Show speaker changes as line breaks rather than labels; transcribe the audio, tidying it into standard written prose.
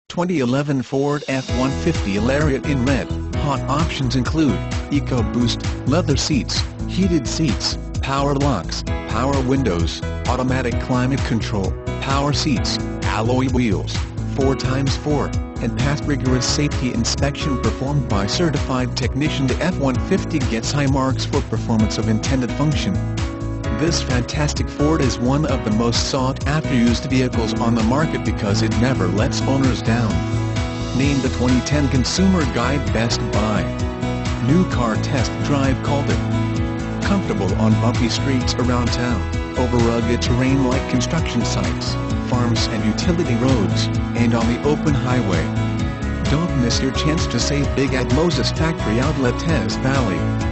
2011 Ford F-150 Lariat in red. Hot options include EcoBoost, leather seats, heated seats, power locks, power windows, automatic climate control, power seats, alloy wheels, 4x4, and passed rigorous safety inspection performed by certified technician. The F-150 gets high marks for performance of intended function. This fantastic Ford is one of the most sought-after used vehicles on the market because it never lets owners down. Named the 2010 Consumer Guide Best Buy. New car test drive called it comfortable on bumpy streets around town, over rugged terrain like construction sites, farms and utility roads, and on the open highway. Don't miss your chance to save big at Moses Factory Outlet, Teays Valley.